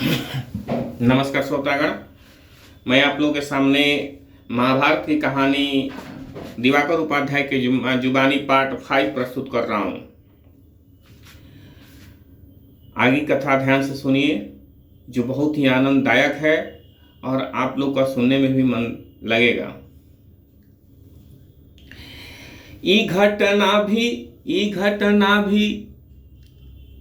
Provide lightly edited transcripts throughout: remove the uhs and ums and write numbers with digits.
नमस्कार श्रोतागण, मैं आप लोगों के सामने महाभारत की कहानी दिवाकर उपाध्याय के जुबानी पार्ट 5 प्रस्तुत कर रहा हूँ। आगे कथा ध्यान से सुनिए, जो बहुत ही आनंददायक है और आप लोग का सुनने में भी मन लगेगा। ई घटना भी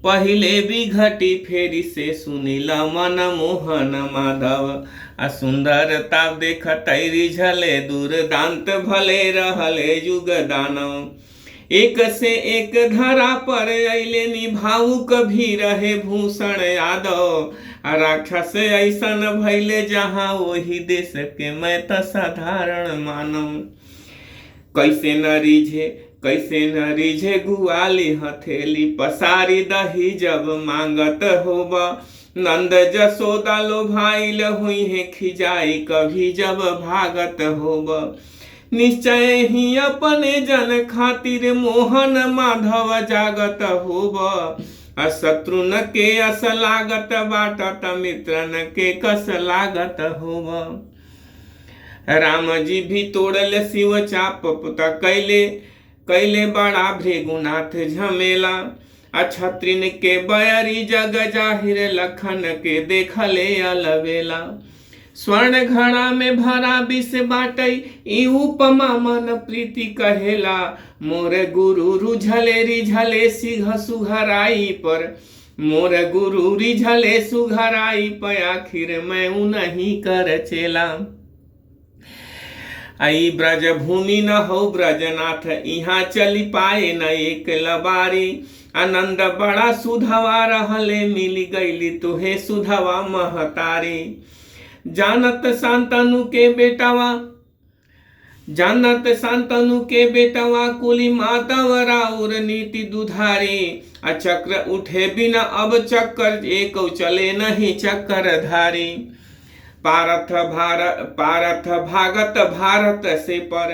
पहिले भी घटी फेरी से सुनीला मन मोहन माधव आ सुंदरता देख तैरी झले दुर्दांत भले रहले युग दानव। एक से एक धरा पर अइले निभावुक भी रहे भूषण यादव। आ राक्षस ऐसन भैले जहाँ वही देश के मैं त साधारण मानव। कैसे न रिझे गुआली हथेली पसारी दही जब मांगत होब। नंद जसोदा लो भाईल हुई है खिजाई कभी जब भागत होब। निश्चय ही अपने जन खातिर मोहन माधव जागत होब। शत्रुन के अस लागत बाटत मित्रन के कस लागत होब। राम जी भी तोड़ल शिव चाप पुता कैले बड़ा भृगुनाथ झमेला। अछत्रिन के बयरी जग जाहिर लखन के देखले अलबेला। स्वर्ण घड़ा में भरा विष बाटई ई उपमा मन प्रीति कहेला। मोर गुरु रुझले रिझले सिंह सुघराई पर। मोर गुरु रिझले सुघराई पर आखिर मैं नहीं कर चेला। आई ब्रज भूमि न हो ब्रजनाथ यहाँ चली पाए न एक लबारी। आनंद बड़ा सुधवा रहले मिल गईली तुहे सुधवा महतारी। जानत शांतनु के बेटवा कुली मातव राउर नीति दुधारी। चक्र उठे बिना अब चक्कर एक चले नहीं चक्कर धारी। पारथ भागत भारत से पर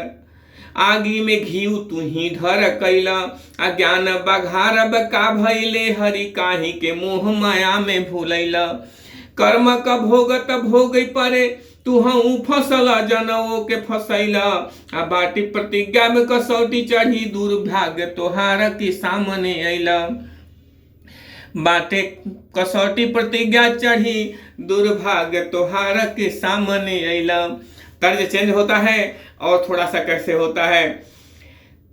आगी में घीव तू ही ढर कैला। अज्ञान बघारब का भैले हरि काही के मोह माया में भूलैला। कर्म का भोगत भोग परे तू हूँ फसल जनवो के फसैला। आ बाटी प्रतिज्ञा में कसौटी चढ़ी दुर्भाग्य तोहार की सामने अइला। बाटे कसौटी प्रतिज्ञा चढ़ी दुर्भाग्य तोहार के सामने अइला। तर्ज चेंज होता है और थोड़ा सा कैसे होता है।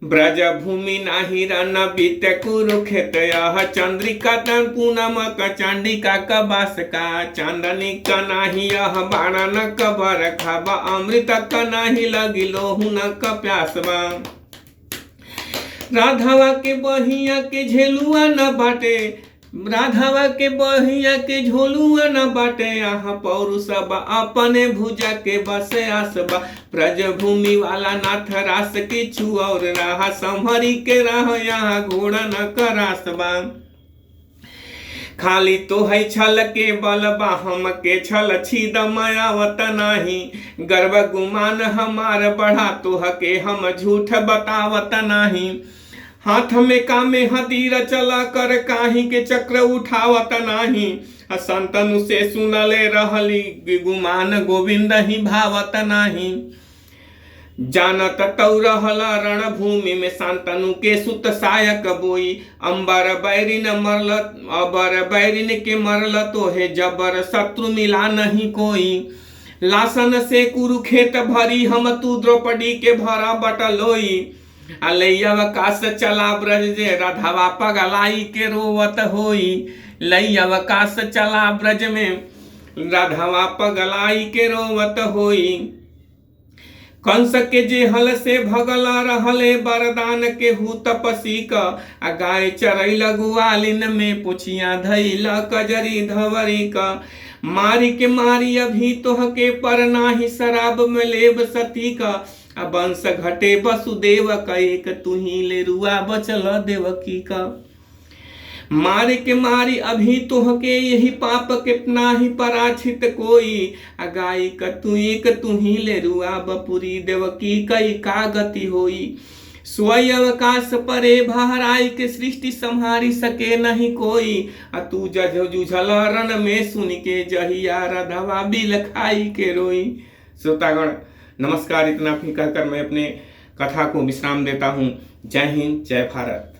ब्रज भूमि नाही रन बीत कुरुक्षेत्र यह चंद्रिका तन पूनम का चंडिका का बास का। चांदनी का नाही यह बाणा न कबर खाबा। अमृत का नाही लगी लोहू न का प्यासबा। राधावा के बहिया के झेलुआ न बाटे। राधावा के बहिया के झोलुआ न बाटे। यहाँ पौरुषब अपने भुजा के बसे आसबा। ब्रज भूमि वाला नाथ रास किछु और राह संभरी के राह यहाँ घोड़ा न करासबा। खाली तो है छल के बलबा हम के छल छीद मायावत नाही। गर्व गुमान हमार बढ़ा तोह के हम झूठ बतावत नाही। हाथ में कामे हदीर चला कर काही के चक्र उठावत नाही। संतनु से सुनले रहली गुमान गोविंद ही भावत नाही। जानत तौ रहला रणभूमि में शांतनु के सुत सायक बोई। अंबर बैरिन के मरल तो है जबर शत्रु मिला नहीं कोई। लासन से कुरुखेत भरी हम तू द्रौपदी के भरा बटलोई। अवकाश चला ब्रज जे राधावा पगलाई के रोवत होई। लई अवकाश चला ब्रज में राधावा पगलाई के रोवत होई। कंस के जे हल से भगला रहले वरदान के हु तपसी का। गाय चरैल गुआलिन में पुछिया धैल कजरी धवरी का। मारी के मारी अभी तोह के पर नाही शराब में लेब सती का। वंश घटे वसुदेव का एक तू ही ले रुआ बचल देवकी का। मारे के मारी अभी तोह के यही पाप के नाही पराछित कोई। गाय का तू एक तू ही ले रुआ बपुरी देवकी कई का गति होई। सोई अवकाश परे बाहर आई के सृष्टि संहारी सके नहीं कोई। तू जज जूझल रन में सुन के जहिया रधवा बिल खाई के रोई। श्रोतागण नमस्कार, इतना भी कहकर मैं अपने कथा को विश्राम देता हूँ। जय हिंद, जय भारत।